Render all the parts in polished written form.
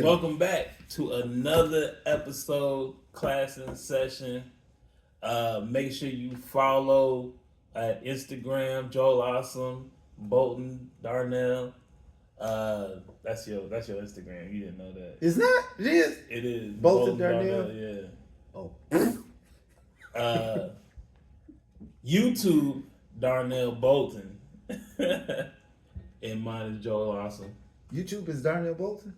Welcome back to another episode, class in session. Make sure you follow at Instagram, Joel Awesome, Bolton Darnell. That's your Instagram. You didn't know that. It's not. It is. It is Bolton Darnell. Yeah. Oh. YouTube Darnell Bolton, and mine is Joel Awesome. YouTube is Darnell Bolton.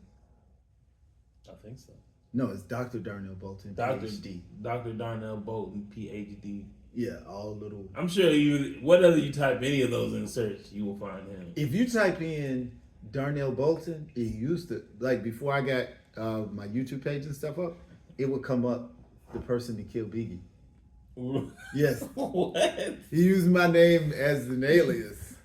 I think so. No, it's Dr. Darnell Bolton, PhD. Dr. Darnell Bolton, PhD. Yeah, all little. I'm sure whatever you type any of those in search, you will find him. If you type in Darnell Bolton, it used to, like before I got my YouTube page and stuff up, it would come up the person that killed Biggie. Yes. What? He used my name as an alias.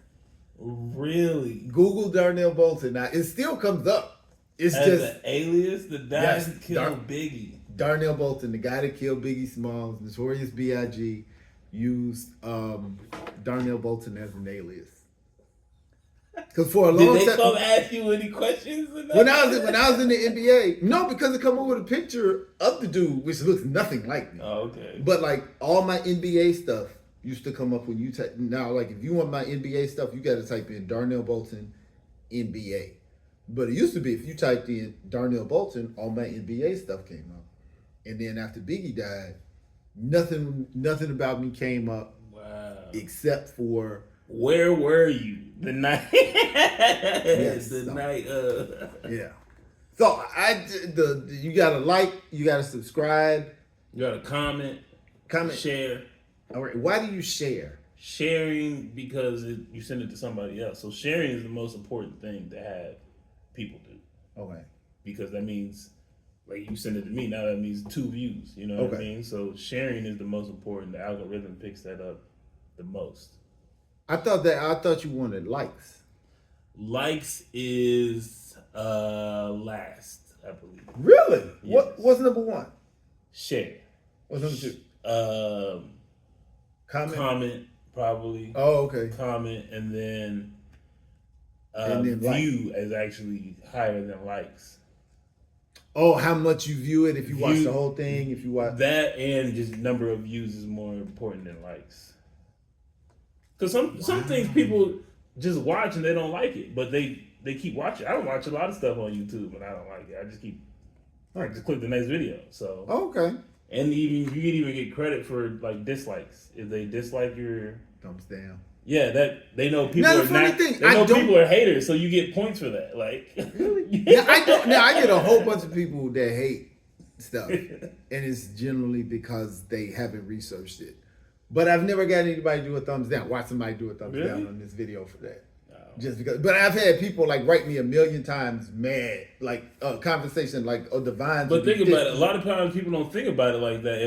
Really? Google Darnell Bolton. Now, it still comes up. It's As just an alias, the guy who killed Biggie. Darnell Bolton, the guy that killed Biggie Smalls, Notorious B.I.G., used Darnell Bolton as an alias. Because for a long time, did they come ask you any questions? When I was in the NBA, no, because it come up with a picture of the dude, which looks nothing like me. Oh, okay. But like all my NBA stuff used to come up when you type. Now, like if you want my NBA stuff, you got to type in Darnell Bolton NBA. But it used to be if you typed in Darnell Bolton, all my NBA stuff came up. And then after Biggie died, nothing about me came up. Wow. Except for where were you the night? Yes, night. Yeah. So you gotta like, you gotta subscribe, you gotta comment, share. All right. Why do you share? Sharing because you send it to somebody else. So sharing is the most important thing to have people do. Okay. Because that means, like you send it to me, now that means 2 views. You know what I mean? So sharing is the most important. The algorithm picks that up the most. I thought you wanted likes. Likes is last, I believe. Really? Yes. What's number 1? Share. What's number 2? Comment probably. Oh, okay. Comment and then like. view is actually higher than likes. Oh, how much you view it if you watch the whole thing, if you watch that, and just number of views is more important than likes. Because some things people just watch and they don't like it, but they keep watching. I don't watch a lot of stuff on YouTube and I don't like it. I just click the next video. So okay. And you can even get credit for like dislikes if they dislike your thumbs down. Yeah, that they know people now, are not. They know people are haters, so you get points for that. Like, really? Now I get a whole bunch of people that hate stuff, and it's generally because they haven't researched it. But I've never got anybody do a thumbs down. Watch somebody do a thumbs down on this video for that. Just because, but I've had people like write me 1,000,000 times mad, like a conversation like, oh, the vines. But think about it. A lot of times people don't think about it like that.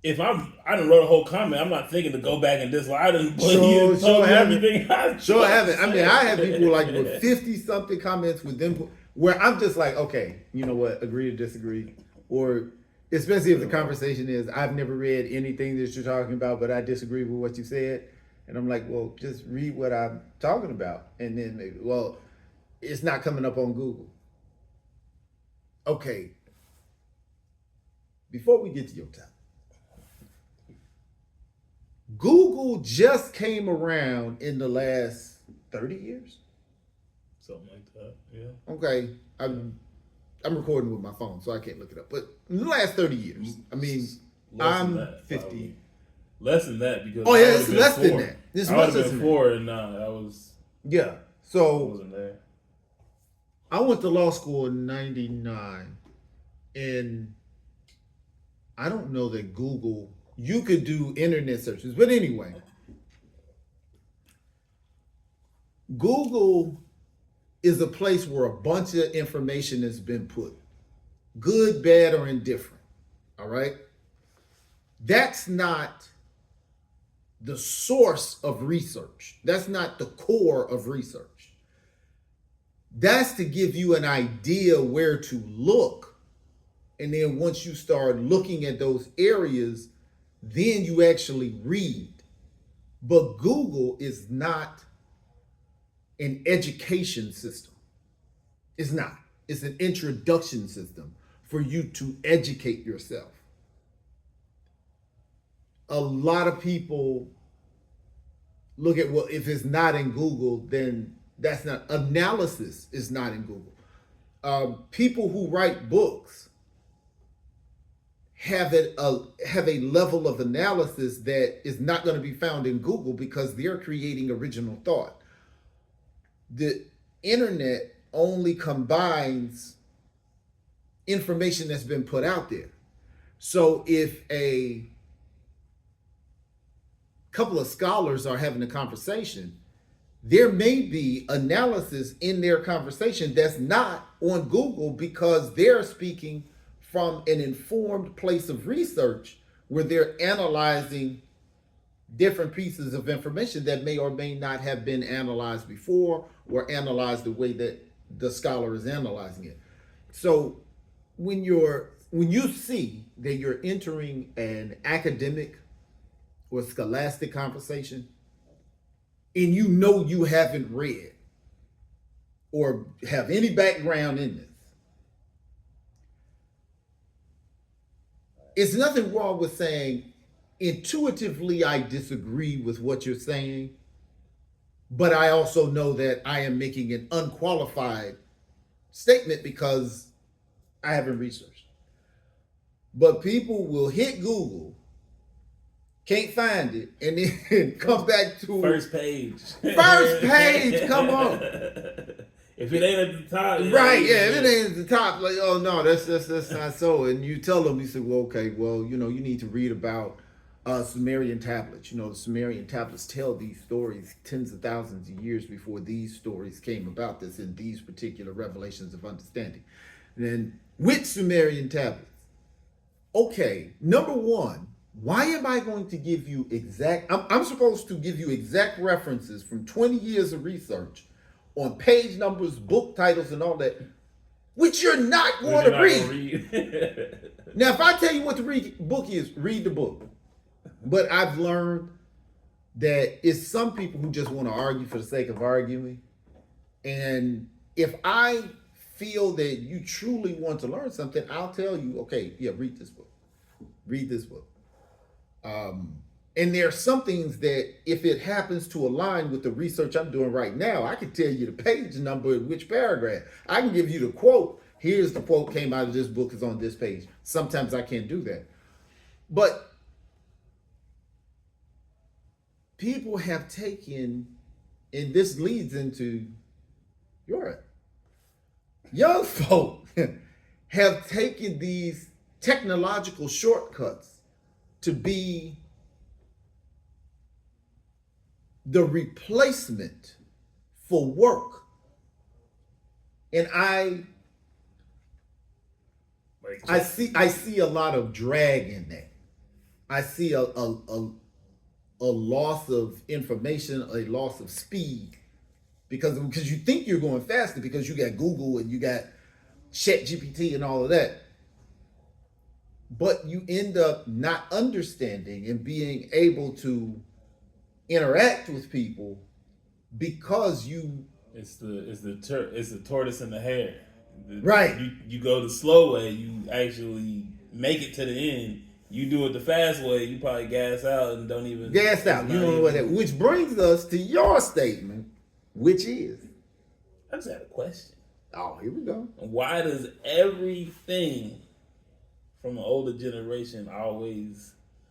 If I done wrote a whole comment, I'm not thinking to go back and dislike. I done Sure everything. Sure haven't. I mean, I have people like with 50 something comments with them where I'm just like, okay, you know what, agree to disagree, or especially if the conversation is, I've never read anything that you're talking about, but I disagree with what you said. And I'm like, well, just read what I'm talking about. And then maybe, well, it's not coming up on Google. Okay. Before we get to your topic, Google just came around in the last 30 years. Something like that, yeah. Okay. I'm recording with my phone, so I can't look it up. But in the last 30 years, I mean, I'm 50. Probably. Less than that because it's less than that. It's I would have been 4 and I was. Yeah. I So wasn't there. I went to law school in 99, and I don't know that Google, you could do internet searches, but anyway, Google is a place where a bunch of information has been put, good, bad, or indifferent. All right. That's not the source of research. That's not the core of research. That's to give you an idea where to look. And then once you start looking at those areas, then you actually read. But Google is not an education system. It's not. It's an introduction system for you to educate yourself. A lot of people look at, well, if it's not in Google, then that's not, analysis is not in Google. People who write books have a level of analysis that is not going to be found in Google because they're creating original thought. The internet only combines information that's been put out there. So if a couple of scholars are having a conversation, there may be analysis in their conversation that's not on Google because they're speaking from an informed place of research where they're analyzing different pieces of information that may or may not have been analyzed before or analyzed the way that the scholar is analyzing it. So when you see that you're entering an academic or scholastic conversation and you know you haven't read or have any background in this, it's nothing wrong with saying, intuitively, I disagree with what you're saying, but I also know that I am making an unqualified statement because I haven't researched. But people will hit Google, can't find it, and then come back to first page. First page, come on. If it ain't at the top, right? Yeah, if it ain't at the top, like, oh no, that's not so. And you tell them, you say, well, okay, well, you need to read about Sumerian tablets. The Sumerian tablets tell these stories tens of thousands of years before these stories came about. This in these particular revelations of understanding. And then with Sumerian tablets, okay, number one, why am I going to give you exact? I'm supposed to give you exact references from 20 years of research on page numbers, book titles, and all that, which you're not going to read. Now, if I tell you what the book is, read the book. But I've learned that it's some people who just want to argue for the sake of arguing. And if I feel that you truly want to learn something, I'll tell you, okay, yeah, read this book. Read this book. And there are some things that if it happens to align with the research I'm doing right now, I can tell you the page number in which paragraph. I can give you the quote. Here's the quote came out of this book, is on this page. Sometimes I can't do that. But people have taken, and this leads into Europe. Young folk have taken these technological shortcuts to be the replacement for work. And I see a lot of drag in that. I see a loss of information, a loss of speed, because you think you're going faster because you got Google and you got ChatGPT and all of that. But you end up not understanding and being able to interact with people because it's the tortoise and the hare. Right. You go the slow way, you actually make it to the end. You do it the fast way, you probably gas out and don't even gas out. You don't know what that. Which brings us to your statement, which is, I just had a question. Oh, here we go. Why does everything from an older generation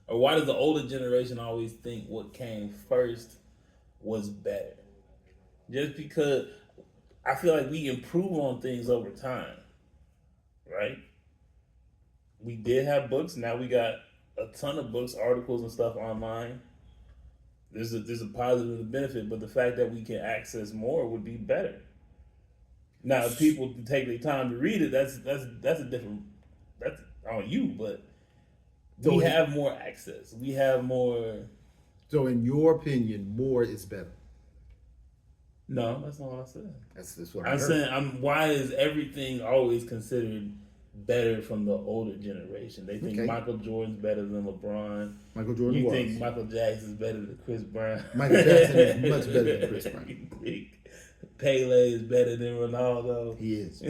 why does the older generation always think what came first was better? Just because I feel like we improve on things over time, right? We did have books. Now we got a ton of books, articles, and stuff online. There's a positive and a benefit, but the fact that we can access more would be better. Now, if people take their time to read it, that's a different. That's on you, but we have more access. We have more. So, in your opinion, more is better. No, that's not what I said. That's what I'm saying. Why is everything always considered better from the older generation? They think Michael Jordan's better than LeBron. Michael Jordan You think Michael Jackson's better than Chris Brown. Michael Jackson is much better than Chris Brown. Pele is better than Ronaldo. He is.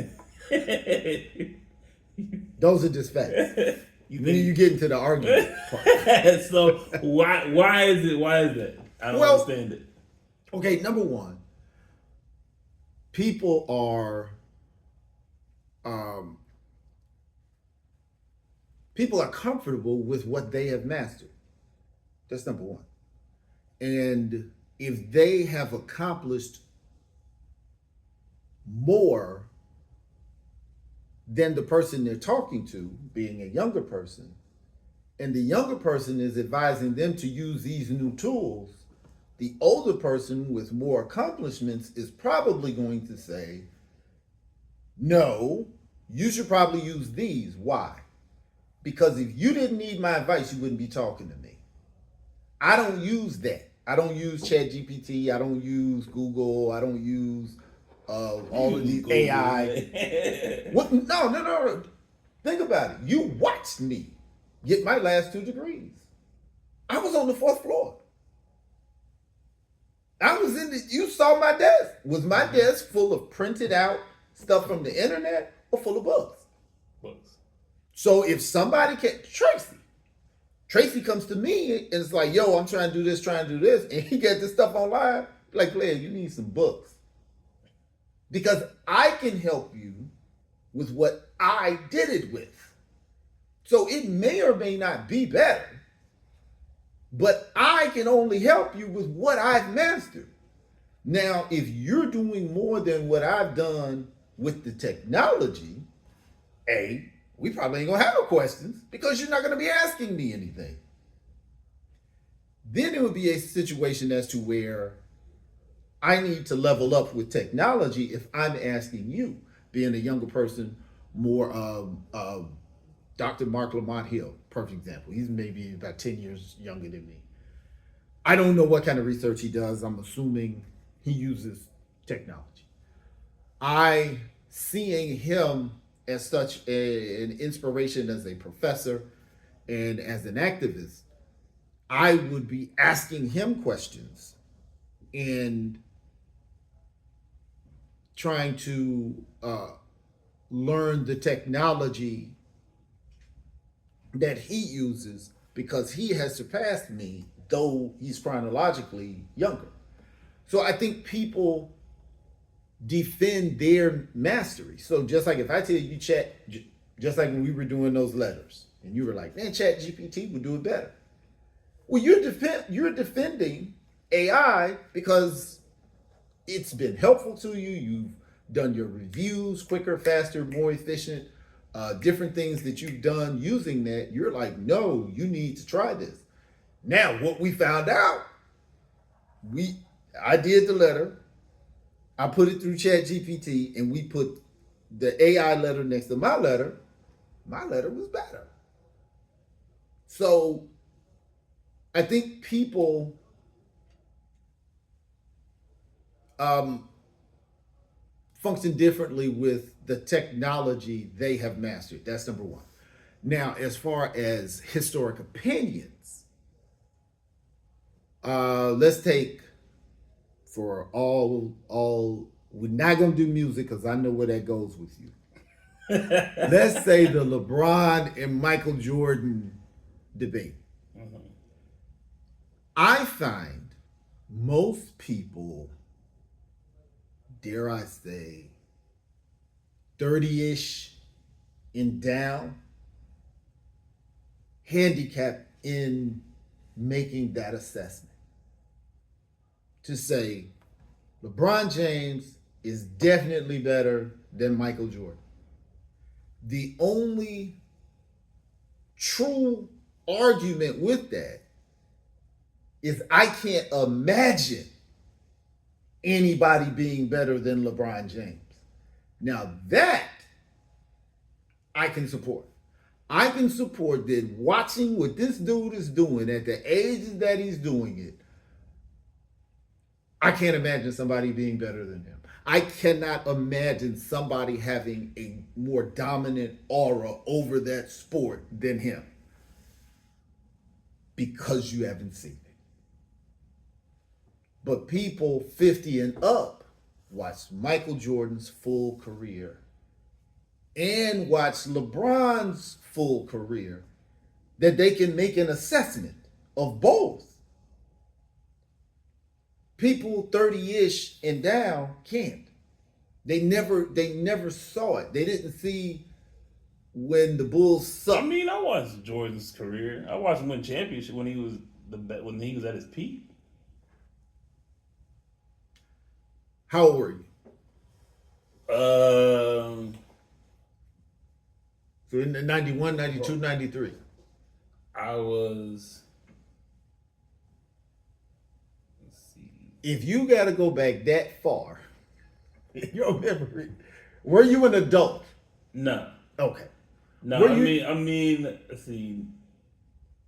Those are just facts. Then you get into the argument part. So why is that? I don't understand it. Okay, number one, people are comfortable with what they have mastered. That's number one. And if they have accomplished more than the person they're talking to, being a younger person, and the younger person is advising them to use these new tools, the older person with more accomplishments is probably going to say, no, you should probably use these. Why? Because if you didn't need my advice, you wouldn't be talking to me. I don't use that. I don't use ChatGPT. I don't use Google. I don't use all of these Google. AI. What? No. Think about it. You watched me get my last 2 degrees. I was on the 4th floor. I was you saw my desk. Was my desk full of printed out stuff from the internet or full of books? Books. So if somebody Tracy comes to me and it's like, yo, I'm trying to do this, and he gets this stuff online, like, player, you need some books. Because I can help you with what I did it with. So it may or may not be better, but I can only help you with what I've mastered. Now, if you're doing more than what I've done with the technology, we probably ain't gonna have no questions because you're not gonna be asking me anything. Then it would be a situation as to where I need to level up with technology if I'm asking you, being a younger person, more Dr. Mark Lamont Hill, perfect example. He's maybe about 10 years younger than me. I don't know what kind of research he does. I'm assuming he uses technology. Seeing him as such an inspiration as a professor and as an activist, I would be asking him questions and trying to learn the technology that he uses because he has surpassed me, though he's chronologically younger. So I think people defend their mastery. So just like if I tell you just like when we were doing those letters and you were like, man, ChatGPT would do it better. Well, you're defending AI because it's been helpful to you. You've done your reviews quicker, faster, more efficient, different things that you've done using that. You're like, no, you need to try this. Now, what we found out, I did the letter, I put it through ChatGPT, and we put the AI letter next to my letter was better. So I think people function differently with the technology they have mastered. That's number one. Now, as far as historic opinions, let's take for all we're not gonna do music because I know where that goes with you. Let's say the LeBron and Michael Jordan debate. Mm-hmm. I find most people, dare I say, 30-ish and down, handicapped in making that assessment. To say LeBron James is definitely better than Michael Jordan. The only true argument with that is I can't imagine anybody being better than LeBron James. Now that I can support. I can support that watching what this dude is doing at the age that he's doing it. I can't imagine somebody being better than him. I cannot imagine somebody having a more dominant aura over that sport than him because you haven't seen it. But people 50 and up watch Michael Jordan's full career, and watch LeBron's full career, that they can make an assessment of both. People 30-ish and down can't. They never saw it. They didn't see when the Bulls sucked. I mean, I watched Jordan's career. I watched him win championship when he was at his peak. How old were you? So in the 91, 92, 93. I was. Let's see. If you got to go back that far, in your memory, were you an adult? No. Okay. No, I mean, let's see. He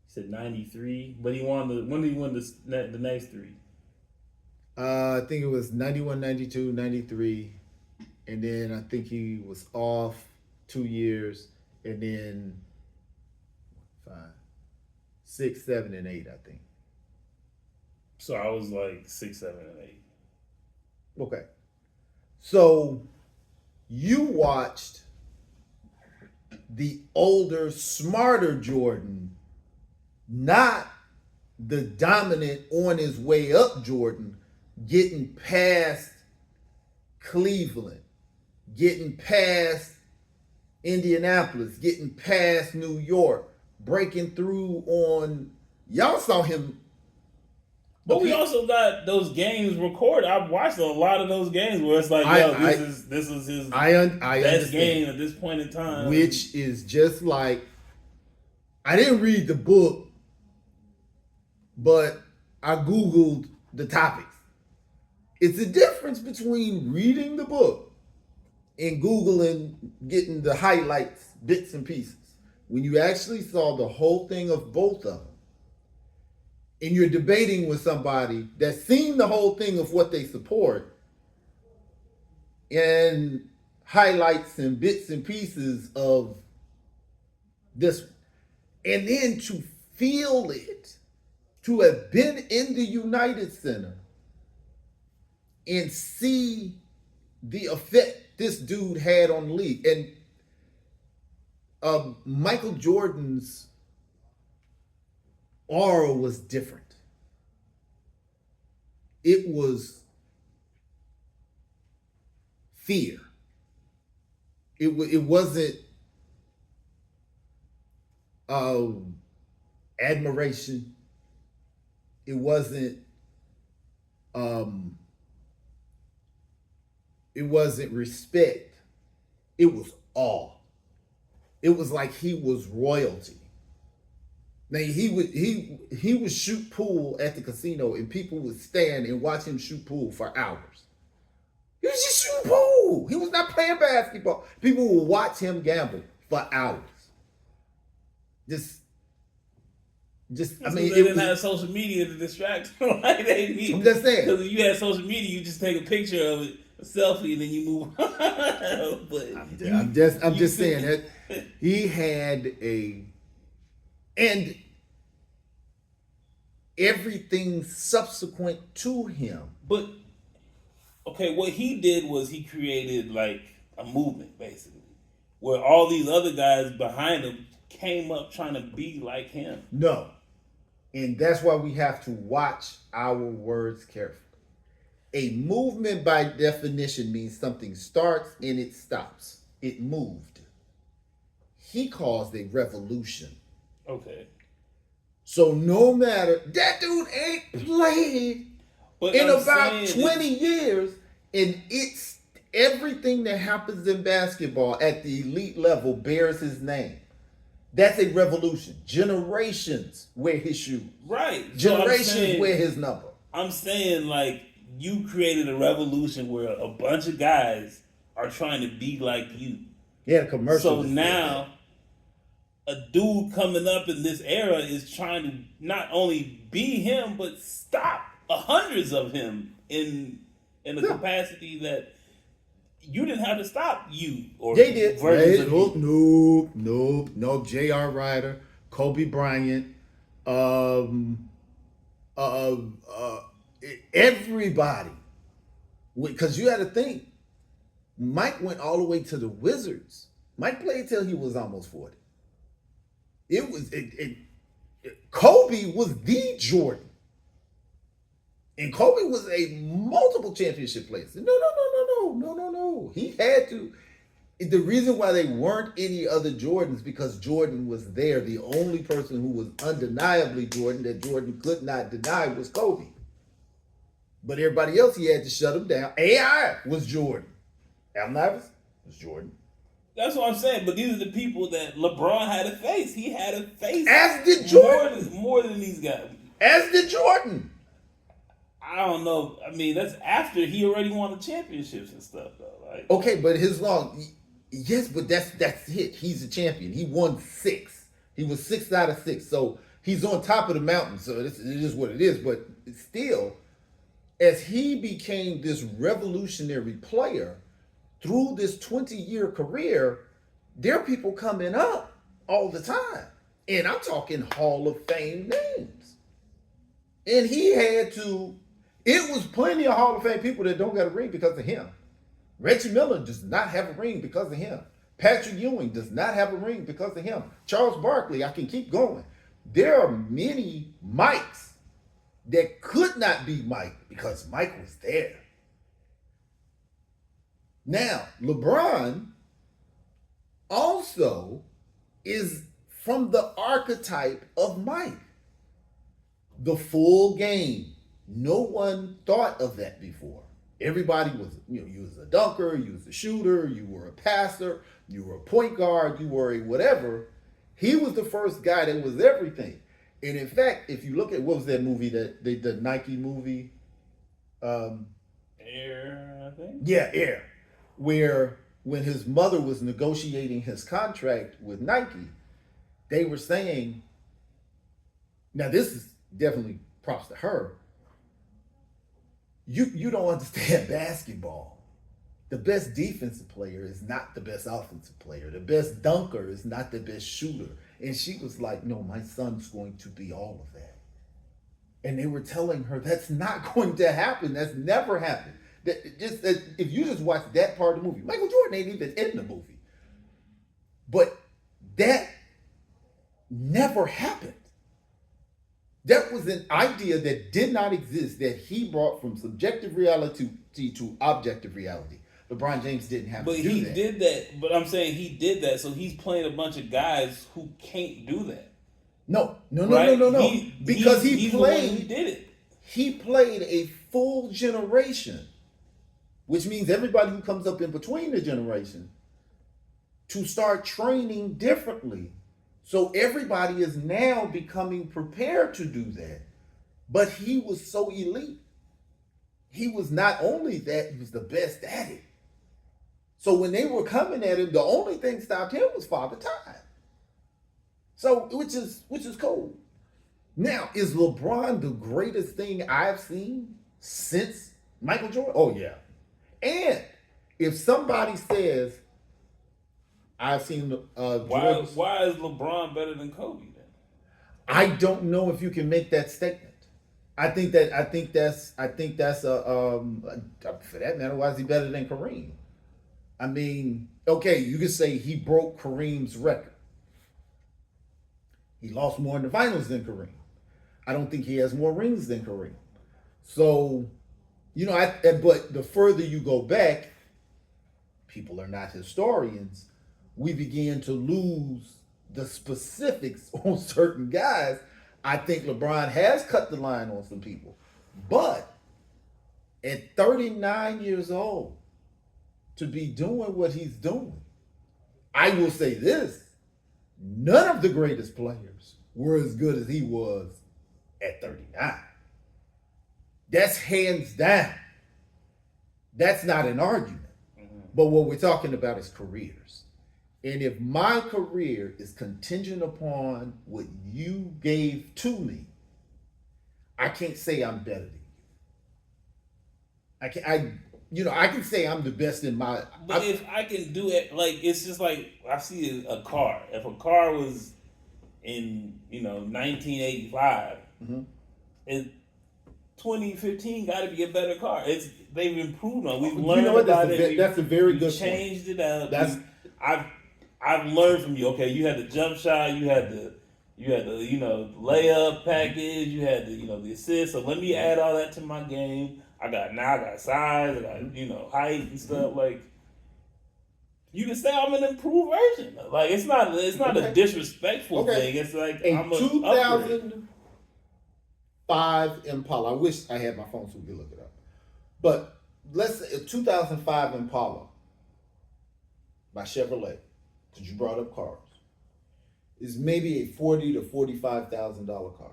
said 93, but when did he win the next three? I think it was 91, 92, 93. And then I think he was off 2 years. And then 5, 6, 7, and 8, I think. So I was like 6, 7, and 8. Okay. So you watched the older, smarter Jordan, not the dominant on his way up Jordan, getting past Cleveland, getting past Indianapolis, getting past New York, breaking through on. Y'all saw him. But we also got those games recorded. I've watched a lot of those games where it's like, this is his best game at this point in time. Which is just like, I didn't read the book, but I Googled the topics. It's a difference between reading the book and Googling, getting the highlights, bits and pieces. When you actually saw the whole thing of both of them, and you're debating with somebody that's seen the whole thing of what they support, and highlights and bits and pieces of this, and then to feel it, to have been in the United Center and see the effect this dude had on the league. And Michael Jordan's aura was different. It was fear. It wasn't admiration. It wasn't respect. It was awe. It was like he was royalty. Now he would shoot pool at the casino, and people would stand and watch him shoot pool for hours. He was just shooting pool. He was not playing basketball. People would watch him gamble for hours. I mean, they didn't have social media to distract them like they need. I'm just saying. Because if you had social media, you just take a picture of it, a selfie, and then you move on. But I'm just saying that he had and everything subsequent to him. But okay, what he did was he created like a movement, basically, where all these other guys behind him came up trying to be like him. No. And that's why we have to watch our words carefully. A movement, by definition, means something starts and it stops. It moved. He caused a revolution. Okay. So no matter, that dude ain't played in about 20 years, and it's everything that happens in basketball at the elite level bears his name. That's a revolution. Generations wear his shoes. Right. Generations wear his number. I'm saying, like, you created a revolution where a bunch of guys are trying to be like you. Yeah, commercial. So now, a dude coming up in this era is trying to not only be him, but stop hundreds of him in a capacity that you didn't have to stop you. Or they did. No. J.R. Ryder, Kobe Bryant, everybody Because you had to think, Mike went all the way to the Wizards. Mike played till he was almost 40. Kobe was the Jordan. And Kobe was a multiple championship player. No. He had to. The reason why they weren't any other Jordans because Jordan was there. The only person who was undeniably Jordan that Jordan could not deny was Kobe. But everybody else, he had to shut him down. AI was Jordan. Allen Iverson was Jordan. That's what I'm saying. But these are the people that LeBron had to face. He had to face as did Jordan. More than these guys. As did Jordan. I don't know. I mean, that's after he already won the championships and stuff, though. Like, okay, but yes, but that's it. He's a champion. He won 6. He was 6 out of 6. So he's on top of the mountain. So it is what it is. But still, as he became this revolutionary player through this 20-year career, there are people coming up all the time. And I'm talking Hall of Fame names. And he had to, it was plenty of Hall of Fame people that don't got a ring because of him. Reggie Miller does not have a ring because of him. Patrick Ewing does not have a ring because of him. Charles Barkley, I can keep going. There are many Mikes that could not be Mike because Mike was there. Now, LeBron also is from the archetype of Mike. The full game. No one thought of that before. Everybody was, you was a dunker, you was a shooter, you were a passer, you were a point guard, you were a whatever. He was the first guy that was everything. And in fact, if you look at, what was that movie, the Nike movie? Air, I think? Yeah, Air. Where when his mother was negotiating his contract with Nike, they were saying, now this is definitely props to her, you don't understand basketball. The best defensive player is not the best offensive player. The best dunker is not the best shooter. And she was like, no, my son's going to be all of that. And they were telling her that's not going to happen. That's never happened. If you just watch that part of the movie, Michael Jordan ain't even in the movie. But that never happened. That was an idea that did not exist that he brought from subjective reality to objective reality. LeBron James didn't have to do that. But he did that. But I'm saying he did that, so he's playing a bunch of guys who can't do that. No. Because he played. He did it. He played a full generation, which means everybody who comes up in between the generation to start training differently. So everybody is now becoming prepared to do that. But he was so elite. He was not only that, he was the best at it. So when they were coming at him, the only thing stopped him was Father Time. So which is cool. Now, is LeBron the greatest thing I've seen since Michael Jordan? Oh yeah. And if somebody says, I've seen why is LeBron better than Kobe then? I don't know if you can make that statement. I think that's for that matter, why is he better than Kareem? I mean, okay, you could say he broke Kareem's record. He lost more in the finals than Kareem. I don't think he has more rings than Kareem. So, but the further you go back, people are not historians. We begin to lose the specifics on certain guys. I think LeBron has cut the line on some people. But at 39 years old, to be doing what he's doing, I will say this, none of the greatest players were as good as he was at 39. That's hands down. That's not an argument. Mm-hmm. But what we're talking about is careers. And if my career is contingent upon what you gave to me, I can't say I'm better than you. I can say I'm the best in my. But if I can do it, like it's just like I see a car. If a car was in 1985, mm-hmm. 2015 got to be a better car. They've improved on. We've You learned know what? about That's it. a very good point. Changed it out. That's I've learned from you. Okay, you had the jump shot. You had the layup package. You had the assist. So let me add all that to my game. I got size. I got height and stuff. Like you can say I'm an improved version. Like it's not Okay. a disrespectful Okay. thing. It's like a I'm a upgrade. 2005 Impala. I wish I had my phone so we could look it up. But let's say a 2005 Impala by Chevrolet, because you brought up cars, is maybe a $40,000 to $45,000 car.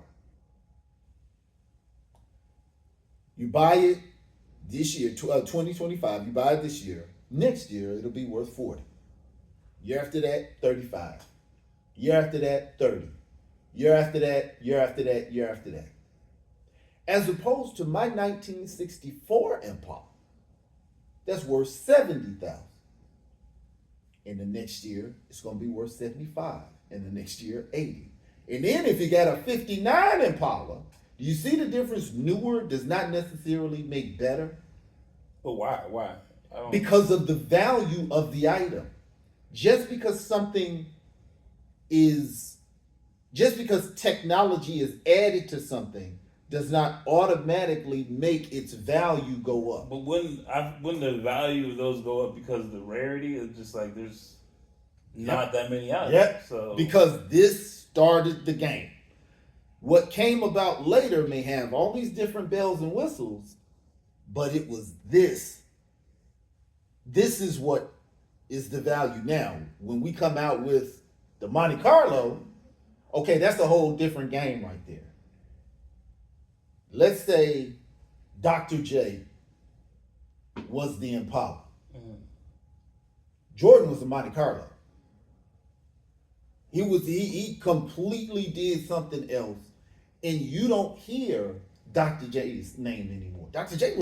You buy it this year, 2025. You buy it this year. Next year, it'll be worth 40. Year after that, 35. Year after that, 30. Year after that, year after that, year after that. As opposed to my 1964 Impala, that's worth $70,000. In the next year, it's going to be worth 75. In the next year, 80. And then if you got a 59 Impala, do you see the difference? Newer does not necessarily make better. But why? Why? Because of the value of the item. Just because technology is added to something does not automatically make its value go up. But when the value of those go up because of the rarity, it's just like there's not that many out there. Yep. So Because this started the game. What came about later may have all these different bells and whistles, but it was this. This is what is the value now. When we come out with the Monte Carlo, okay, that's a whole different game right there. Let's say Dr. J was the Impala. Jordan was the Monte Carlo. He completely did something else, and you don't hear Dr. J's name anymore. Dr. J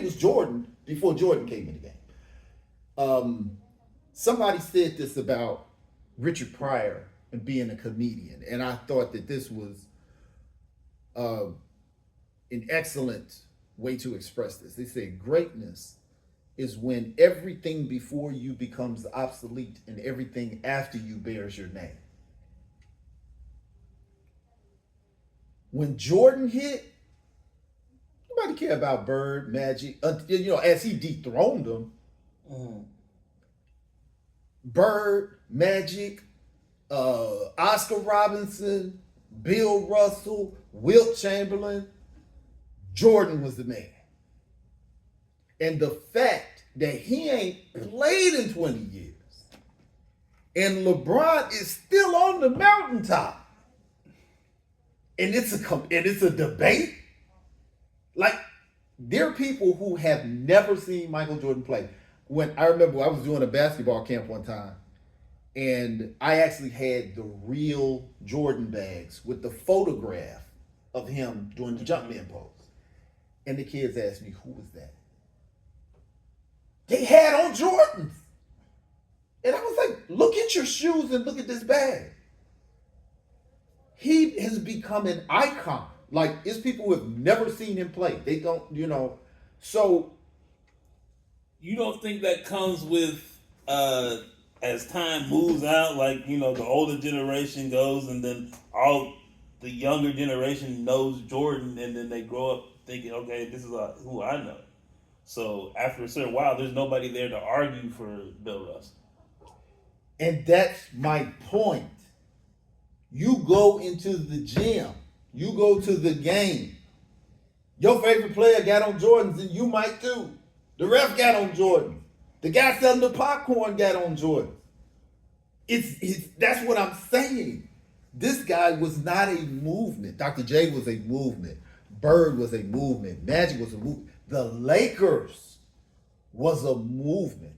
was Jordan before Jordan came in the game. Somebody said this about Richard Pryor and being a comedian, and I thought that this was an excellent way to express this. They say greatness is when everything before you becomes obsolete and everything after you bears your name. When Jordan hit, nobody cared about Bird, Magic, as he dethroned them. Bird, Magic, Oscar Robinson, Bill Russell, Wilt Chamberlain. Jordan was the man. And the fact that he ain't played in 20 years and LeBron is still on the mountaintop and it's a debate. Like, there are people who have never seen Michael Jordan play. When I remember I was doing a basketball camp one time and I actually had the real Jordan bags with the photograph of him doing the Jumpman pose. And the kids asked me, who was that? They had on Jordans. And I was like, look at your shoes and look at this bag. He has become an icon. Like, it's people who have never seen him play. They don't, So, you don't think that comes with as time moves out, like, the older generation goes and then all the younger generation knows Jordan and then they grow up thinking, okay, this is who I know. So after a certain while, there's nobody there to argue for Bill Russell. And that's my point. You go into the gym, you go to the game. Your favorite player got on Jordans, and you might too. The ref got on Jordan. The guy selling the popcorn got on Jordan. That's what I'm saying. This guy was not a movement. Dr. J was a movement. Bird was a movement. Magic was a movement. The Lakers was a movement.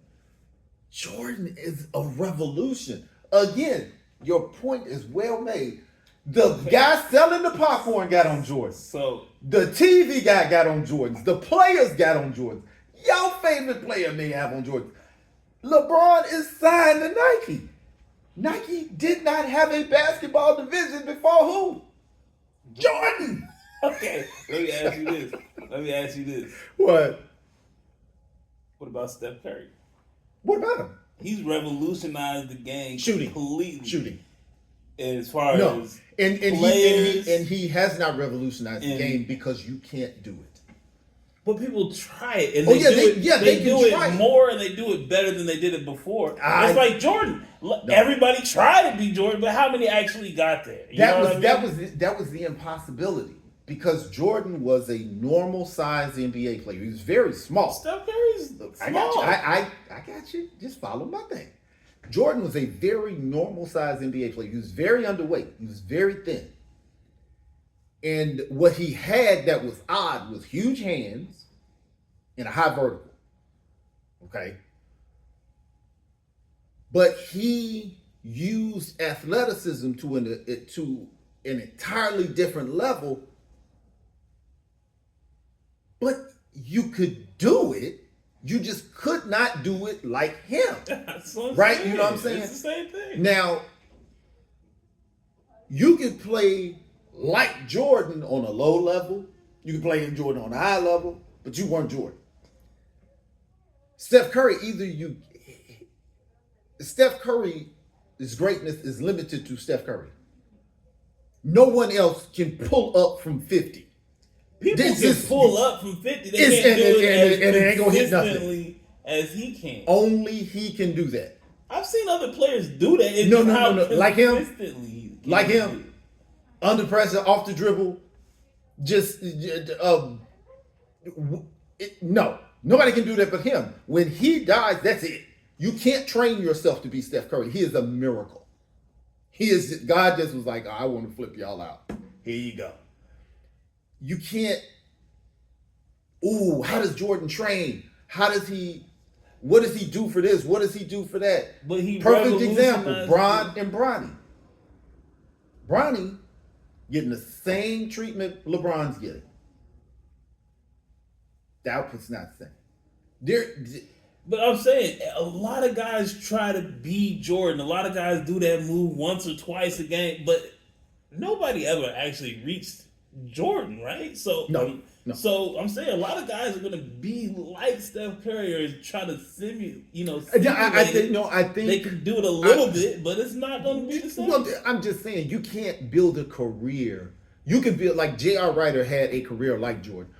Jordan is a revolution. Again, your point is well made. The guy selling the popcorn got on Jordan. So the TV guy got on Jordans. The players got on Jordans. Your favorite player may have on Jordans. LeBron is signed to Nike. Nike did not have a basketball division before who? Jordan. Okay, let me ask you this. Let me ask you this. What? What about Steph Curry? What about him? He's revolutionized the game Shooting. completely. Shooting. As far No. as And players, he has not revolutionized the and- game because you can't do it. but people try it, and Oh, they yeah, do they- it. yeah, they they do can it try it. more, and they do it better than they did it before. I- It's like Jordan. Everybody tried to be Jordan, but how many actually got there? You know what I mean? That was the impossibility because Jordan was a normal size NBA player. He was very small. Steph Curry's small. I got you. I got you. Just follow my thing. Jordan was a very normal size NBA player. He was very underweight. He was very thin. And what he had that was odd was huge hands and a high vertical. Okay. But he used athleticism to an entirely different level. But you could do it. You just could not do it like him. That's what I'm Right? saying. You know what I'm saying? It's the same thing. Now, you could play like Jordan on a low level. You could play in Jordan on a high level, but you weren't Jordan. Steph Curry, Steph Curry's greatness is limited to Steph Curry. No one else can pull up from 50. People This can is- pull up from 50. They It's- can't do and it it ain't gonna hit as nothing. consistently as he can. Only he can do that. I've seen other players do that. It's No, just no, how no, no. Like him? consistently he can Like do him? Under pressure, off the dribble, no. Nobody can do that but him. When he dies, that's it. You can't train yourself to be Steph Curry. He is a miracle. God just was like, I want to flip y'all out. Here you go. You can't, how does Jordan train? What does he do for this? What does he do for that? But he Perfect example, revolutionized Bronny. Bronny getting the same treatment LeBron's getting. The output's not the same. But I'm saying a lot of guys try to be Jordan. A lot of guys do that move once or twice a game, but nobody ever actually reached Jordan, right? So No. So I'm saying a lot of guys are gonna be like Steph Curry or try to simulate. I think they can do it a little bit, but it's not gonna be the same. Well, I'm just saying you can't build a career. You can build like J.R. Ryder had a career like Jordan.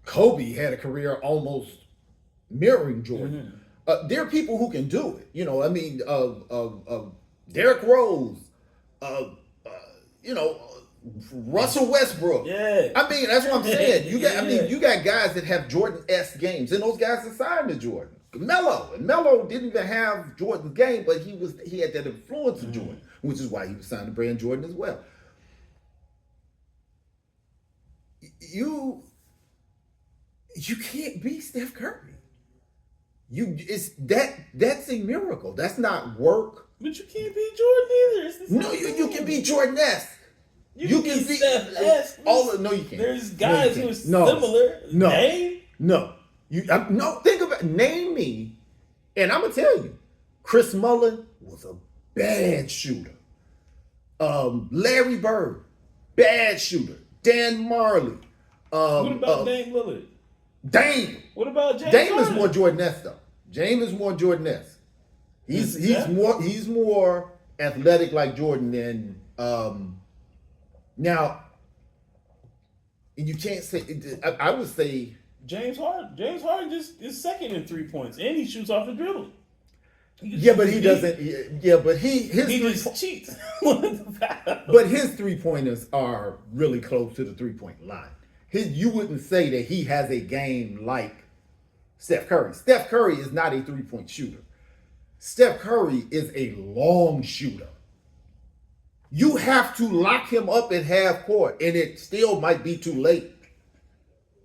Kobe had a career almost mirroring Jordan. There are people who can do it. Derrick Rose, Russell Westbrook. Yeah. I mean, that's what I'm saying. You got guys that have Jordan-esque games, and those guys are signed to Jordan. Melo didn't even have Jordan's game, but he had that influence of Jordan, which is why he was signed to Brand Jordan as well. You can't be Steph Curry. That's a miracle. That's not work. But you can't be Jordan either. It's the same No, you thing. can be Jordan-esque. You can be Steph-esque. No, you can't. There's guys No, you who are can't. No. similar. No. Name? No. Think about name me, and I'm gonna tell you, Chris Mullin was a bad shooter. Larry Bird, bad shooter. Dan Marley. What about Dame Lillard? Dame. What about James Dame is Harden? more Jordan-esque though. James is more Jordan-esque. He's Yeah. more athletic like Jordan than now. And you can't say. I would say. James Harden. James Harden just is second in 3 points, and he shoots off the dribble. Yeah, but he doesn't. Yeah, but his He three, just cheats. But but his 3-pointers are really close to the 3-point line. You wouldn't say that he has a game like Steph Curry. Steph Curry is not a 3-point shooter. Steph Curry is a long shooter. You have to lock him up at half court, and it still might be too late.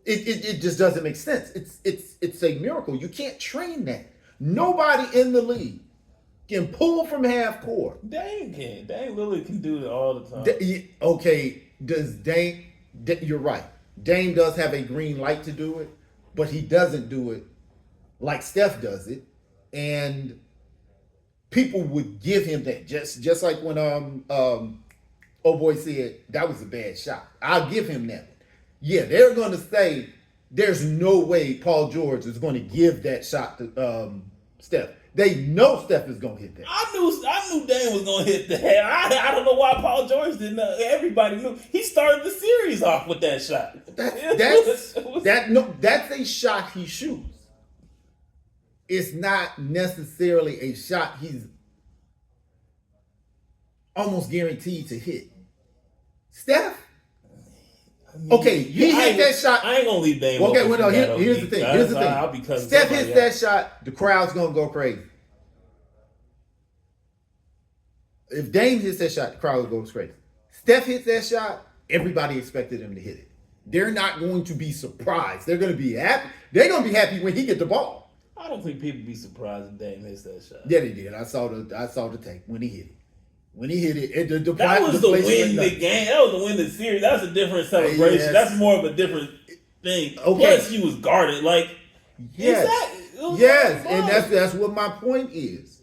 It just doesn't make sense. It's a miracle. You can't train that. Nobody in the league can pull from half court. Dame can. Dame Lillard can do it all the time. Okay, does Dame? You're right. Dame does have a green light to do it, but he doesn't do it like Steph does it, and people would give him that just like when oh boy said that was a bad shot. I'll give him that. Yeah, they're going to say there's no way Paul George is going to give that shot to Steph. They know Steph is going to hit that. I knew Dame was gonna hit that. I don't know why Paul George didn't know. Everybody knew. He started the series off with that shot. That's a shot he shoots. It's not necessarily a shot he's almost guaranteed to hit. Steph. Okay, he hit that shot. I ain't gonna leave Dame. Okay, well, no, here's the thing. Here's the thing. Steph hits that shot, the crowd's gonna go crazy. If Dame hits that shot, the crowd goes crazy. Steph hits that shot, everybody expected him to hit it. They're not going to be surprised. They're going to be happy. They're going to be happy when he gets the ball. I don't think people be surprised if Dame hits that shot. Yeah, they did. I saw the tape when he hit it. When he hit it, that was the win the game. That was the win the series. That's a different celebration. Yes. That's more of a different thing. Okay. Plus, he was guarded. Like, yes, and that's what my point is.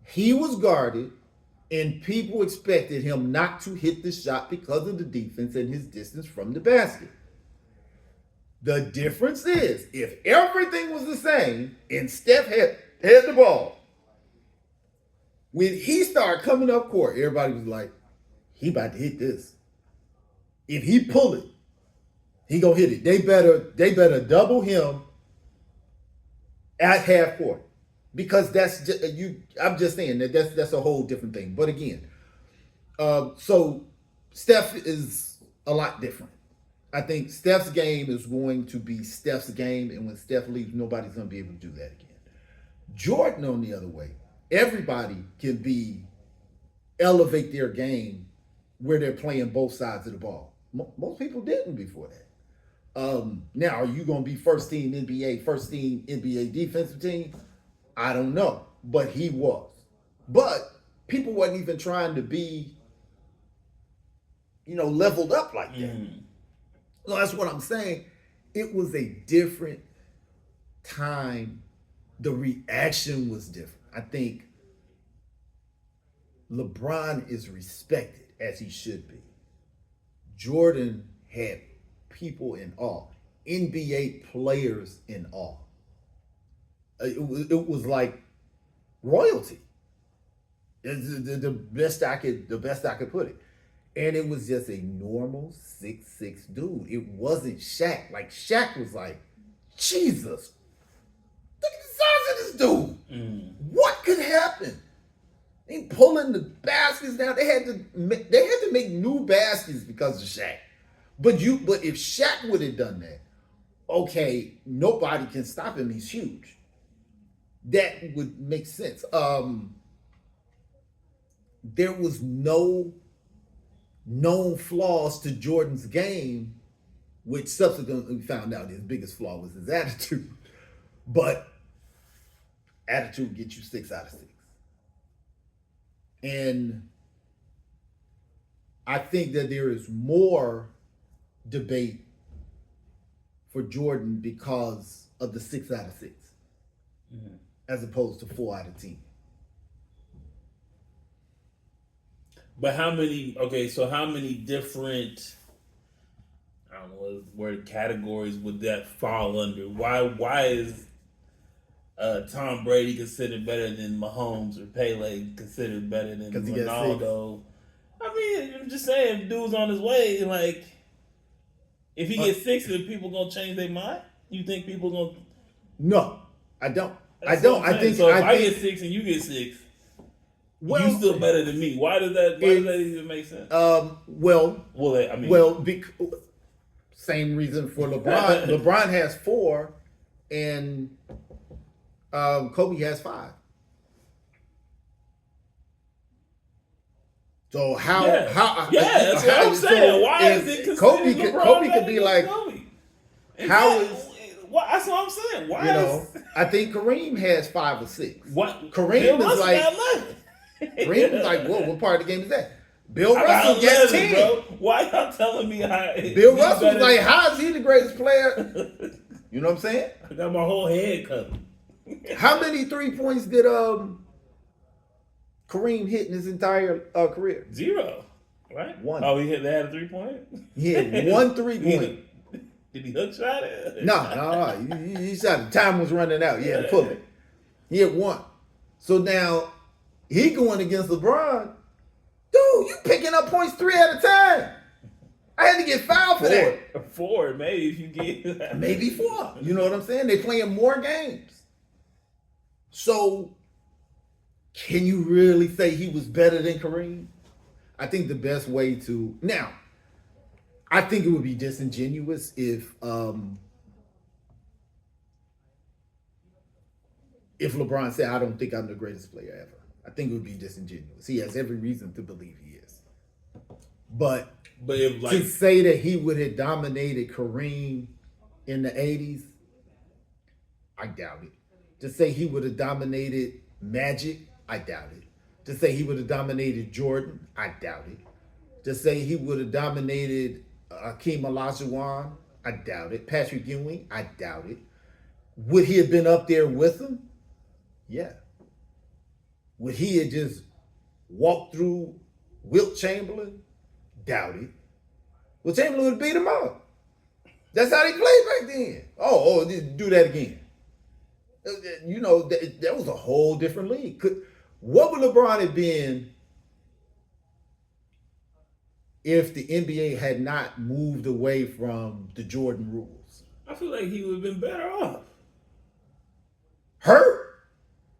He was guarded. And people expected him not to hit the shot because of the defense and his distance from the basket. The difference is, if everything was the same and Steph had the ball, when he started coming up court, everybody was like, he about to hit this. If he pull it, he gonna hit it. They better double him at half court. Because that's just, I'm just saying that's a whole different thing. But again, so Steph is a lot different. I think Steph's game is going to be Steph's game, and when Steph leaves, nobody's going to be able to do that again. Jordan, on the other way, everybody can elevate their game where they're playing both sides of the ball. Most people didn't before that. Now, are you going to be first team NBA defensive team? I don't know, but he was. But people wasn't even trying to be, leveled up like that. So that's what I'm saying. It was a different time. The reaction was different. I think LeBron is respected as he should be. Jordan had people in awe, NBA players in awe. It was like royalty. The best I could put it. And it was just a normal 6'6" dude. It wasn't Shaq. Like Shaq was like, Jesus, look at the size of this dude. What could happen? They pulling the baskets down. They had to make new baskets because of Shaq. But if Shaq would have done that, okay, nobody can stop him. He's huge. That would make sense. There was no known flaws to Jordan's game, which subsequently we found out his biggest flaw was his attitude. But attitude gets you 6 out of 6. And I think that there is more debate for Jordan because of the 6 out of 6. As opposed to 4 out of 10. But how many different, I don't know where categories would that fall under? Why is Tom Brady considered better than Mahomes, or Pele considered better than Ronaldo? I mean, I'm just saying, if dude's on his way, like, if he gets 6, are people gonna change their mind? You think people gonna? No, I don't. I think so. If I get 6 and you get 6, you still better than me. Why does that even make sense? Same reason for LeBron. LeBron has 4, and Kobe has 5. So that's what I'm saying. Why is it considered Kobe could be like, Kobe? That's what I'm saying. Why? I think Kareem has 5 or 6. What? Kareem is like 11. Kareem is like, whoa, what part of the game is that? Bill Russell got 10. Bro. Why y'all telling me how? Bill Russell's like, how is he the greatest player? You know what I'm saying? I got my whole head covered. How many 3-points did Kareem hit in his entire career? 0. Right? One. Oh, they had a 3-point? He had one 3-point. Did he hook shot it? No. He shot. The time was running out. He had to pull it. He had one. So now he going against LeBron. Dude, you picking up points 3 at a time. I had to get fouled for that. 4, maybe if you get Maybe 4. You know what I'm saying? They playing more games. So can you really say he was better than Kareem? I think the best way to now, I think it would be disingenuous if LeBron said, I don't think I'm the greatest player ever. I think it would be disingenuous. He has every reason to believe he is. But if to say that he would have dominated Kareem in the 80s, I doubt it. To say he would have dominated Magic, I doubt it. To say he would have dominated Jordan, I doubt it. To say he would have dominated Hakeem Olajuwon, I doubt it. Patrick Ewing, I doubt it. Would he have been up there with him? Yeah. Would he have just walked through Wilt Chamberlain? Doubt it. Well, Chamberlain would have beat him up. That's how they played back then. Oh, do that again. You know, that was a whole different league. What would LeBron have been if the NBA had not moved away from the Jordan rules? I feel like he would have been better off. Hurt?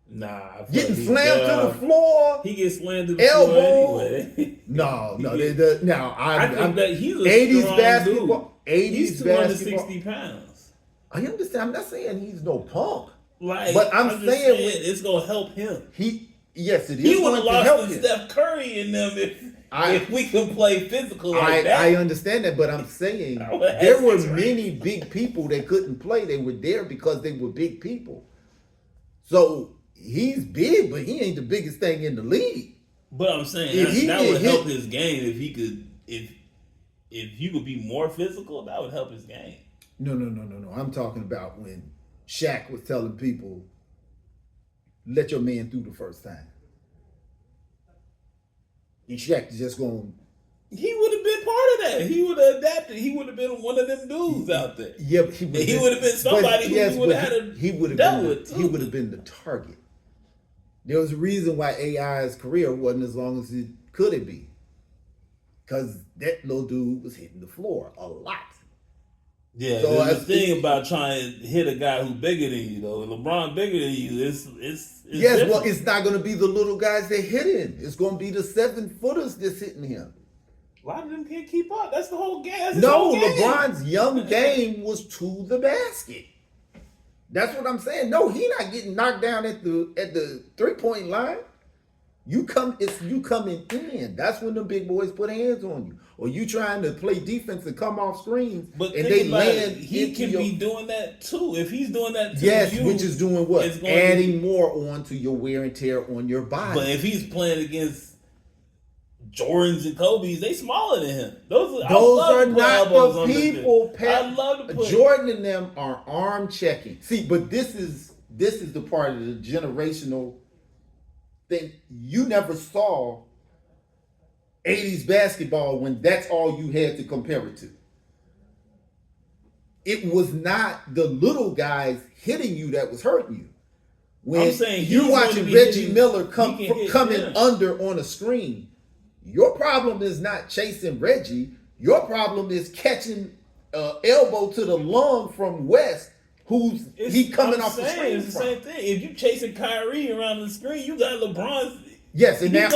Nah. Getting slammed to the floor? He gets slammed to the elbow. floor anyway. No. I think that he's a 80s strong basketball. dude. 80s he's 260 pounds. I understand. I'm not saying he's no punk. Like, but I'm just saying it's gonna help him. Yes, it is. He would have lost to him. Steph Curry in them if we can play physical like that. I understand that, but I'm saying there were many big people that couldn't play. They were there because they were big people. So he's big, but he ain't the biggest thing in the league. But I'm saying that would help his game if he could. If you could be more physical, that would help his game. No. I'm talking about when Shaq was telling people, let your man through the first time. And Shaq is just going. He would have been part of that. He would have adapted. He would have been one of them dudes out there. Yeah, but he would have been somebody who would have had a. He would have been the target. There was a reason why AI's career wasn't as long as it could it be. Because that little dude was hitting the floor a lot. Yeah, so the thing about trying to hit a guy who's bigger than you, though. LeBron bigger than you, it's yes, different. Well, it's not going to be the little guys that hit him. It's going to be the 7-footers that's hitting him. A lot of them can't keep up. That's the whole game. LeBron's young game was to the basket. That's what I'm saying. No, he not getting knocked down at the 3-point line. You coming in. That's when the big boys put hands on you. Or you trying to play defense and come off screens, but and they land. He can be doing that too. If he's doing that too, which is doing what? Adding more on to your wear and tear on your body. But if he's playing against Jordans and Kobe's, they smaller than him. Those are not the people. I love to put Jordan and them are arm checking. See, but this is the part of the generational thing. You never saw 80s basketball when that's all you had to compare it to. It was not the little guys hitting you that was hurting you. When I'm saying you're watching Reggie Miller coming under on a screen, your problem is not chasing Reggie. Your problem is catching elbow to the lung from West, he coming off the screen. It's the same thing. If you chasing Kyrie around the screen, you got LeBron. Yes, and now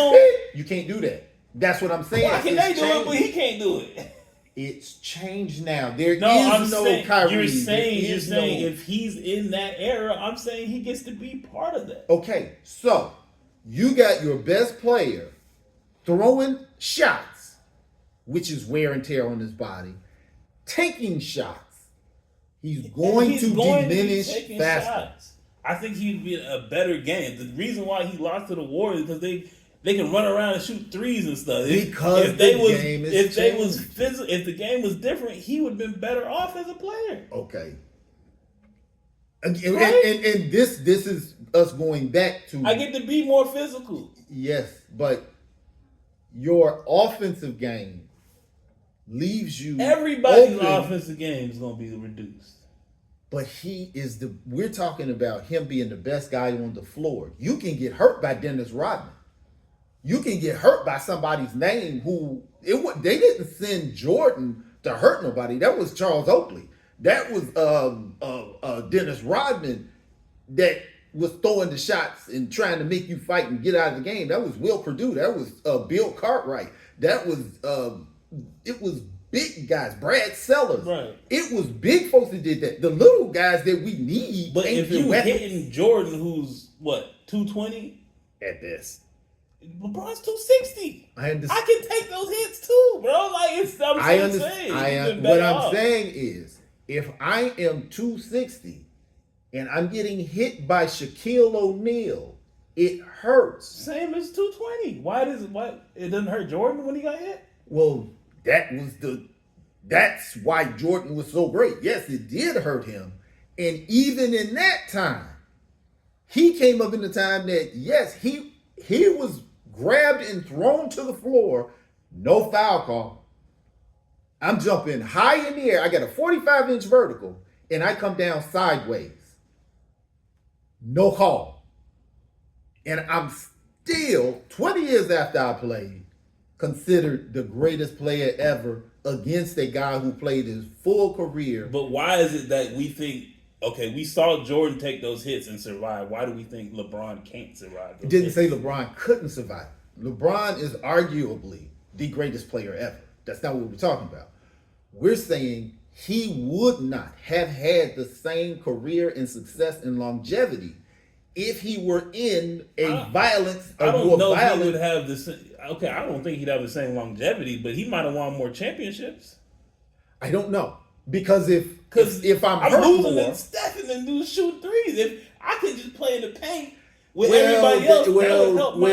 you can't do that. That's what I'm saying. Why can they do it, but he can't do it? It's changed now. There is no Kyrie. You're saying if he's in that era, I'm saying he gets to be part of that. Okay, so you got your best player throwing shots, which is wear and tear on his body, taking shots. He's going to diminish faster. I think he'd be a better game. The reason why he lost to the Warriors is because they can run around and shoot threes and stuff. If the game was different, he would have been better off as a player. Okay. And this is us going back to. I get to be more physical. Yes, but your offensive game leaves you Everybody's open, offensive game is going to be reduced. but we're talking about him being the best guy on the floor. You can get hurt by Dennis Rodman. You can get hurt by somebody's name they didn't send Jordan to hurt nobody. That was Charles Oakley. That was Dennis Rodman that was throwing the shots and trying to make you fight and get out of the game. That was Will Perdue. That was Bill Cartwright. That was it was big guys, Brad Sellers. Right. It was big folks that did that. The little guys that we need. But if you hitting Jordan, who's what, 220 at this, LeBron's 260. I understand. I can take those hits too, bro. Like I understand. What I'm saying is, if I am 260 and I'm getting hit by Shaquille O'Neal, it hurts. Same as 220. Why it doesn't hurt Jordan when he got hit? Well, that's why Jordan was so great. Yes, it did hurt him. And even in that time, he came up in the time that, yes, he was grabbed and thrown to the floor, no foul call. I'm jumping high in the air. I got a 45-inch vertical, and I come down sideways. No call. And I'm still, 20 years after I played, considered the greatest player ever against a guy who played his full career. But why is it that we think, okay, we saw Jordan take those hits and survive. Why do we think LeBron can't survive those Didn't hits? say LeBron couldn't survive. LeBron is arguably the greatest player ever. That's not what we're talking about. We're saying he would not have had the same career and success and longevity if he were in a violence. I don't know if he would have the same. Okay, I don't think he'd have the same longevity, but he might have won more championships. I don't know. Because if I'm losing more, and Stephen and do shoot threes. If I could just play in the paint with everybody else, that would help my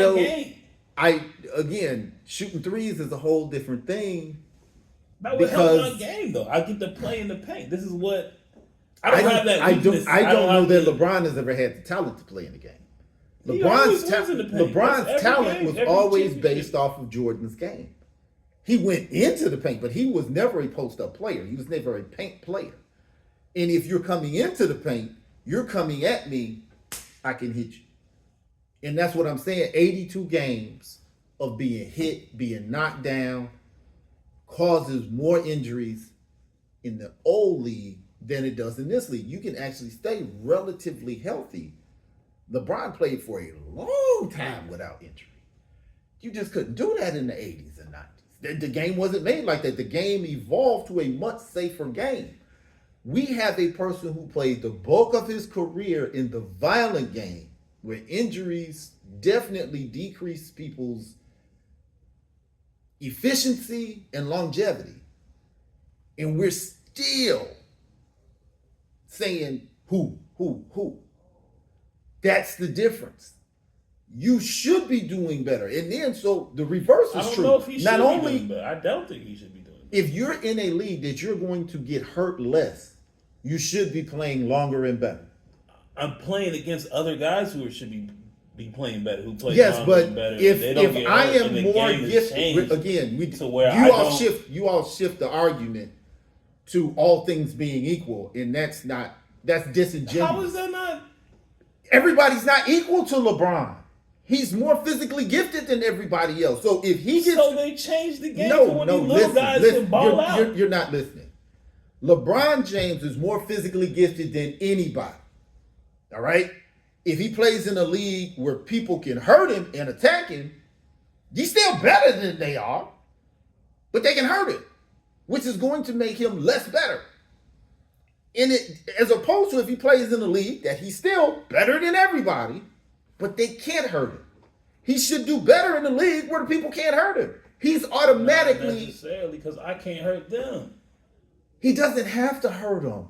game. Shooting threes is a whole different thing. That would help my game, though. I get to play in the paint. This is what I don't have that. I don't know that LeBron has ever had the talent to play in the game. LeBron's talent was always based off of Jordan's game. He went into the paint, but he was never a post-up player. He was never a paint player. And if you're coming into the paint, you're coming at me, I can hit you. And that's what I'm saying. 82 games of being hit, being knocked down, causes more injuries in the old league than it does in this league. You can actually stay relatively healthy. LeBron played for a long time without injury. You just couldn't do that in the 80s and 90s. The game wasn't made like that. The game evolved to a much safer game. We have a person who played the bulk of his career in the violent game, where injuries definitely decrease people's efficiency and longevity. And we're still saying who. That's the difference. You should be doing better. And then, so the reverse is true. I don't know if he should be doing better. I don't think he should be doing better. If you're in a league that you're going to get hurt less, you should be playing longer and better. I'm playing against other guys who should be playing better, who play yes, longer but and better. If I am more gifted, again, you all shift the argument to all things being equal, and that's disingenuous. How is that not? Everybody's not equal to LeBron. He's more physically gifted than everybody else. So if he gets, so they changed the game to when these little guys can ball out. You're not listening. LeBron James is more physically gifted than anybody. All right? If he plays in a league where people can hurt him and attack him, he's still better than they are. But they can hurt him, which is going to make him less better. As opposed to if he plays in a league that he's still better than everybody, but they can't hurt him. He should do better in the league where the people can't hurt him. He's automatically... Not necessarily, because I can't hurt them. He doesn't have to hurt them.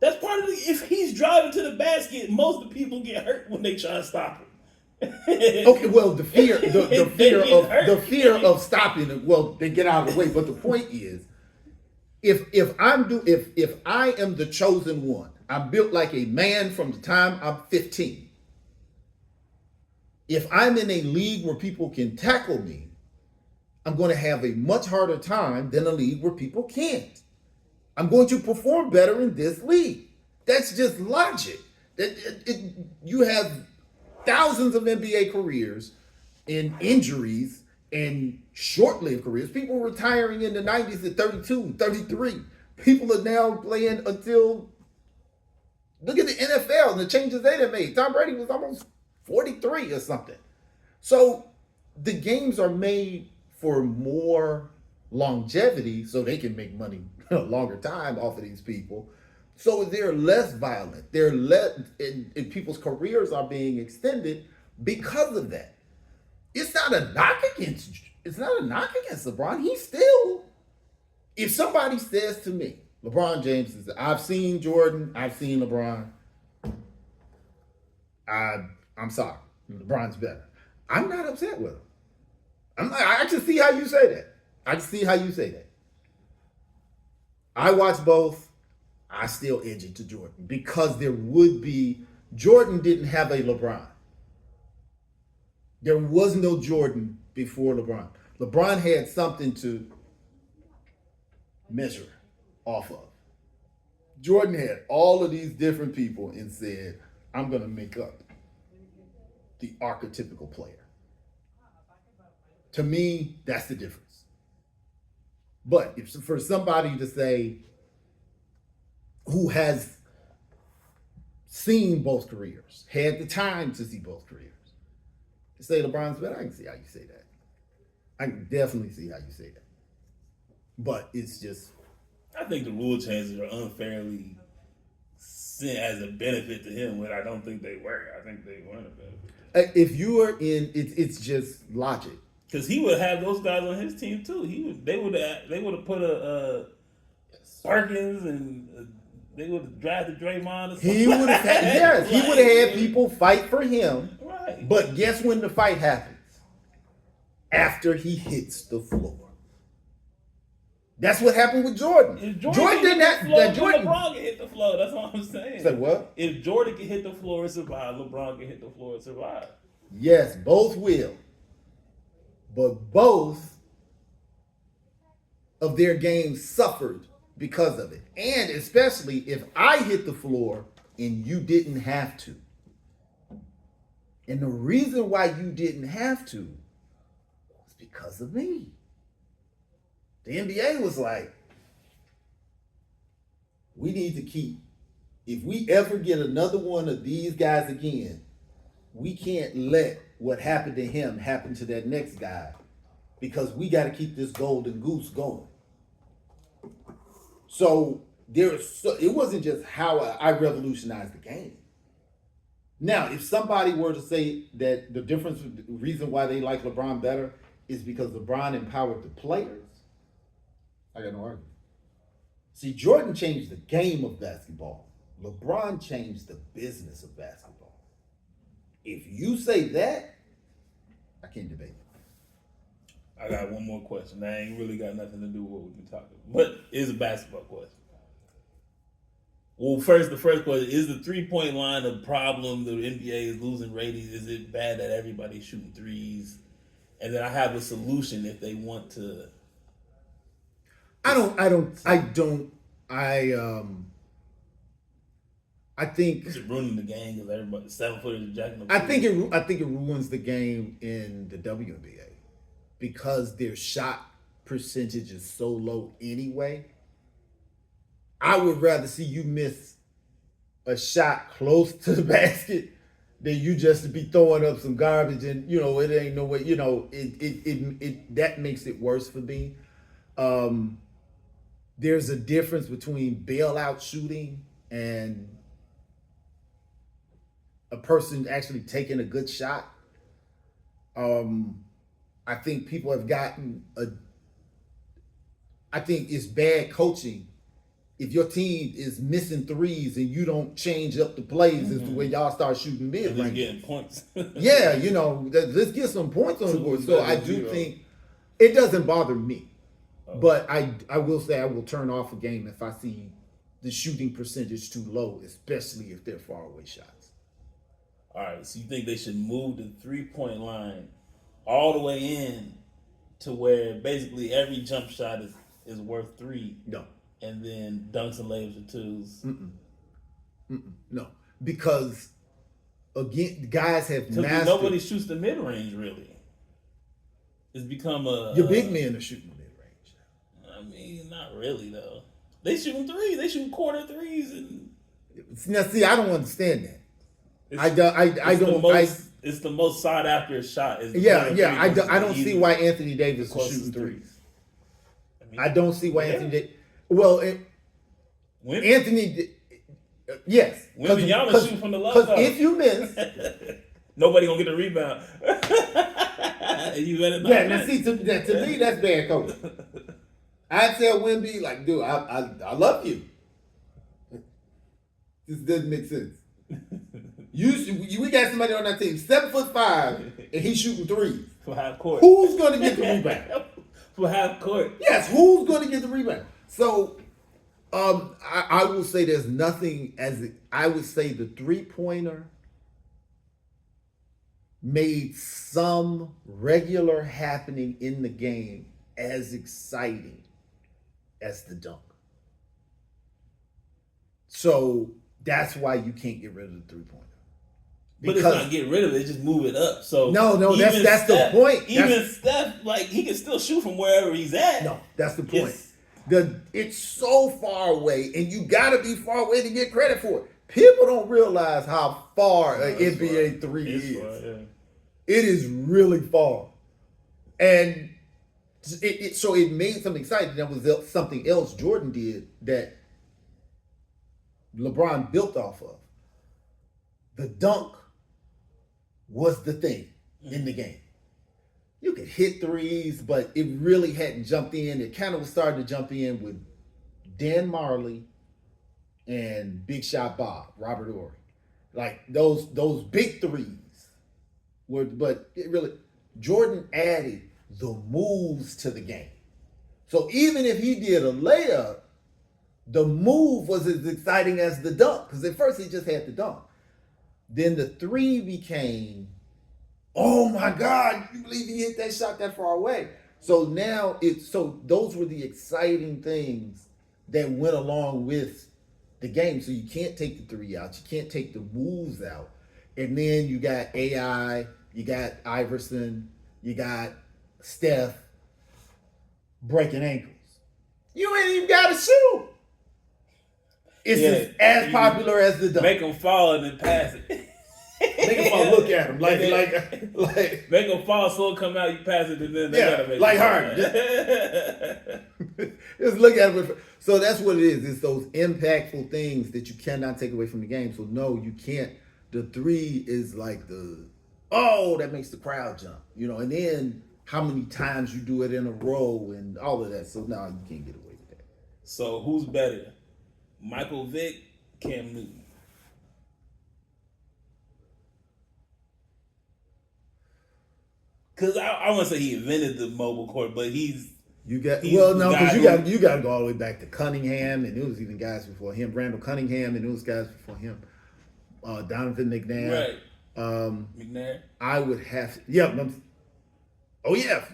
That's part of the... If he's driving to the basket, most of the people get hurt when they try to stop him. Okay, well, the fear of stopping it, well, they get out of the way. But the point is, if I am the chosen one, I'm built like a man from the time I'm 15. If I'm in a league where people can tackle me, I'm going to have a much harder time than a league where people can't. I'm going to perform better in this league. That's just logic. You have thousands of NBA careers in injuries and short-lived careers. People retiring in the 90s at 32, 33. People are now playing until, look at the NFL and the changes they have made. Tom Brady was almost 43 or something. So the games are made for more longevity so they can make money a longer time off of these people. So they're less violent. They're less, and people's careers are being extended because of that. It's not a knock against LeBron. He's still, if somebody says to me, LeBron James is, I've seen Jordan, I've seen LeBron. I'm sorry, LeBron's better. I'm not upset with him. I can see how you say that. I can see how you say that. I watch both. I still edge it to Jordan because Jordan didn't have a LeBron. There was no Jordan before LeBron. LeBron had something to measure off of. Jordan had all of these different people and said, I'm going to make up the archetypical player. To me, that's the difference. But if for somebody to say, who has seen both careers, had the time to see both careers, to say LeBron's better, I can see how you say that. I can definitely see how you say that. But it's just, I think the rule changes are unfairly sent as a benefit to him when I don't think they were. I think they weren't a benefit. If you are in, it's just logic. Because he would have those guys on his team too. They would have put a Perkins and they would have drafted Draymond. Or something. He would have had, yes, he would have had people fight for him. Right. But guess when the fight happens? After he hits the floor. That's what happened with Jordan. If Jordan didn't have that. Jordan, LeBron can hit the floor. That's all I'm saying. Say what? If Jordan can hit the floor and survive, LeBron can hit the floor and survive. Yes, both will. But both of their games suffered because of it. And especially if I hit the floor and you didn't have to. And the reason why you didn't have to was because of me. The NBA was like, we need to keep, if we ever get another one of these guys again, we can't let what happened to him happen to that next guy because we got to keep this golden goose going. So it wasn't just how I revolutionized the game. Now, if somebody were to say that the reason why they like LeBron better is because LeBron empowered the players, I got no argument. See, Jordan changed the game of basketball. LeBron changed the business of basketball. If you say that, I can't debate it. I got one more question. That ain't really got nothing to do with what we've been talking about. But it's a basketball question. Well, the first question, is the three-point line a problem? The NBA is losing ratings. Is it bad that everybody's shooting threes? And then I have a solution if they want to. I think Is it ruining the game because everybody 7 footers jacking up? I think it ruins the game in the WNBA because their shot percentage is so low anyway. I would rather see you miss a shot close to the basket than you just to be throwing up some garbage and it ain't no way. It that makes it worse for me. There's a difference between bailout shooting and a person actually taking a good shot. I think people have gotten I think it's bad coaching if your team is missing threes and you don't change up the plays as to where y'all start shooting mid range. Getting points. Yeah, let's get some points on the board. So I do think it doesn't bother me. But I will say I will turn off a game if I see the shooting percentage too low, especially if they're far away shots. All right, so you think they should move the 3-point line all the way in to where basically every jump shot is worth 3, No. and then dunks and layups are 2s. No. Because again, guys have Because mastered. nobody shoots the mid range really. It's become a Your big men are shooting mid range. I mean, not really though. They shooting 3s. They shoot quarter 3s, and Now, see, I don't understand that. it's, I don't. it's the most sought after shot. Is the Yeah, quarter yeah. three, I don't see why Anthony Davis is closest shooting threes. threes. mean, I don't see why yeah. Anthony Davis. Well, Women, Anthony. Yes. women, y'all are shooting from the left Because side. if you miss, Nobody gonna get a rebound. You better not. yeah. Now see, to me, that's bad coaching. I tell Wemby, like, dude, I love you. This doesn't make sense. We got somebody on that team, 7'5", and he's shooting threes. For half court. Who's going to get the rebound? For half court. Yes, who's going to get the rebound? So, I will say there's nothing I would say the 3-pointer made some regular happening in the game as exciting as the dunk. So that's why you can't get rid of the 3-pointer. But it's not get rid of it, just move it up. So No, even that's the point. Even Steph, like he can still shoot from wherever he's at. No, that's the point. It's- It's so far away, and you gotta be far away to get credit for it. People don't realize how far an it's NBA far. 3 It's is. far, yeah. It is really far. And so it made something exciting. That was something else Jordan did that LeBron built off of. The dunk was the thing in the game. You could hit threes, but it really hadn't jumped in. It kind of was starting to jump in with Dan Marley and Big Shot Bob, Robert Ory. Like those big threes were, but it really, Jordan added the moves to the game. So even if he did a layup, the move was as exciting as the dunk. Because at first he just had the dunk. Then the 3 became, oh my God, you believe he hit that shot that far away? So now those were the exciting things that went along with the game. So you can't take the 3 out, you can't take the moves out. And then you got AI, you got Iverson, you got Steph breaking ankles. You ain't even got to shoot. It's as popular as the dunk. Make them fall and then pass it. Make them all look at him like make them fall, slow come out, you pass it, and then they gotta make like it. Harden. Just look at him. So that's what it is. It's those impactful things that you cannot take away from the game. So no, you can't. The 3 is like that makes the crowd jump, and then how many times you do it in a row and all of that. So no, you can't get away with that. So who's better, Michael Vick, Cam Newton? Because I want to say he invented the mobile court, but he's You got He's well, the no, guy because who- you got to go all the way back to Cunningham, and it was even guys before him, Randall Cunningham, and it was guys before him, Donovan McNabb. right. McNabb. McNair. I would have,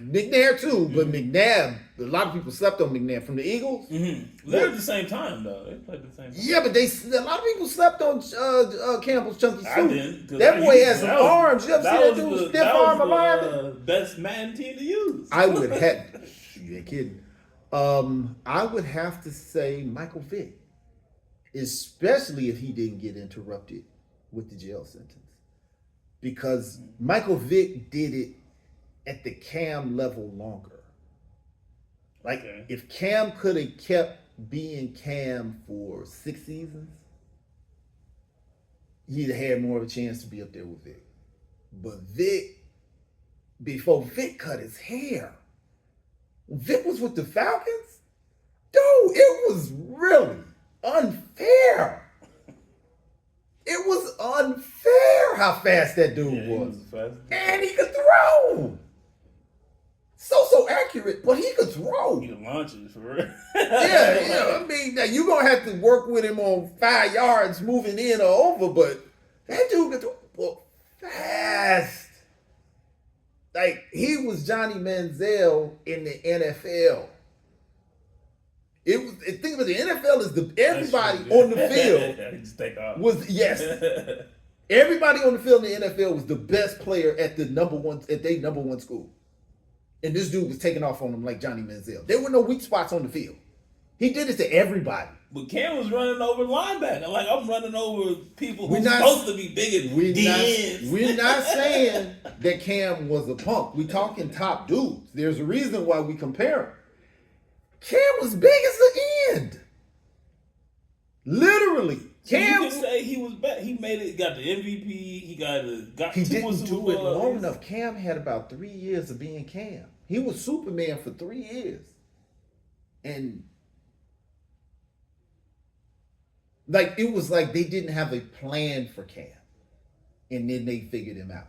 McNair too, but McNabb. A lot of people slept on McNabb from the Eagles. Mm-hmm. They're at the same time though. They played at the same time. Yeah, but a lot of people slept on Campbell's chunky I suit. didn't. 'Cause That I boy used- has some that was- arms. You ever see that dude was stiff arm alignment? the best Madden team to use. I would have. You ain't kidding. I would have to say Michael Vick, especially if he didn't get interrupted with the jail sentence, because Michael Vick did it at the Cam level longer. Like Okay. if Cam could have kept being Cam for 6 seasons, he'd have had more of a chance to be up there with Vic. But Vic, before Vic cut his hair, Vic was with the Falcons? Dude, it was really unfair. It was unfair how fast that dude Yeah, he was. fast. And he could throw. So accurate, but he could throw. He can launch it for real. Yeah. I mean, now you're going to have to work with him on 5 yards moving in or over, but that dude could throw fast. Like, he was Johnny Manziel in the NFL. It was. Think of it. The NFL is everybody on the field Just take off. was yes. Everybody on the field in the NFL was the best player at their number one school. And this dude was taking off on them like Johnny Manziel. There were no weak spots on the field. He did it to everybody. But Cam was running over linebacker. Like, I'm running over people who's supposed to be big and DNs. We're not saying that Cam was a punk. We talking top dudes. There's a reason why we compare him. Cam was big as an end. Literally. So you can say he was bad. He made it, got the MVP, he didn't do it long enough. Cam had about 3 years of being Cam. He was Superman for 3 years. And like it was like they didn't have a plan for Cam. And then they figured him out.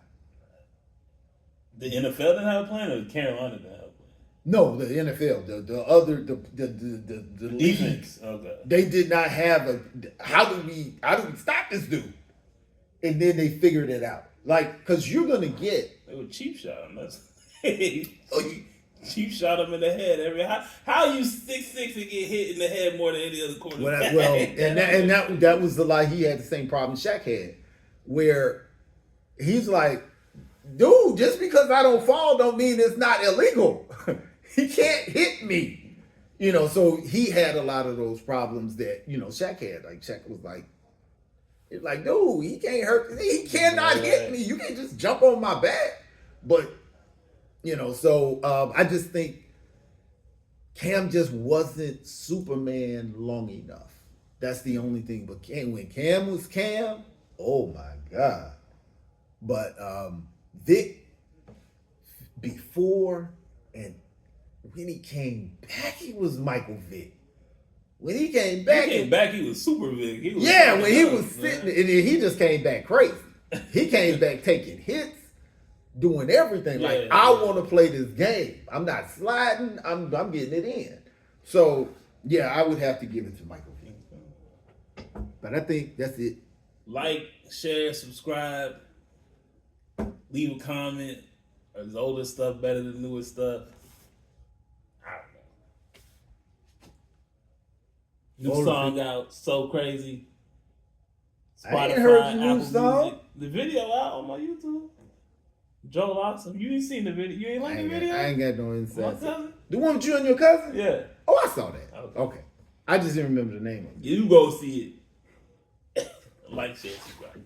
The NFL didn't have a plan, or Carolina didn't have a plan? No, the NFL, the defense. Okay. They did not have a how do we stop this dude? And then they figured it out. Like, because you're gonna get they would cheap shot him. That's cheap shot him in the head. How you 6'6" and get hit in the head more than any other quarterback? Well, that was the lie. He had the same problem Shaq had, where he's like, dude, just because I don't fall don't mean it's not illegal. He can't hit me. So he had a lot of those problems that, Shaq had. Like, Shaq was like, dude, he can't hurt. He cannot hit me. You can't just jump on my back. But, I just think Cam just wasn't Superman long enough. That's the only thing. But when Cam was Cam, oh my God. But Vic, before and when he came back, he was Michael Vick. When he came back, he was super Vic. When he was sitting, and he just came back crazy. He came back taking hits, doing everything. I want to play this game. I'm not sliding. I'm getting it in. So I would have to give it to Michael Vick. But I think that's it. Like, share, subscribe, leave a comment. Is the older stuff better than the newer stuff? I don't know. New song out, So Crazy. Spotify, I ain't heard the new Apple song. Music. The video out on my YouTube. Joel Awesome. You ain't seen the video. You ain't like the video? I ain't got no insight. My cousin? The one with you and your cousin? Yeah. Oh, I saw that. Okay. I just didn't remember the name of it. You go see it. Like, share, subscribe.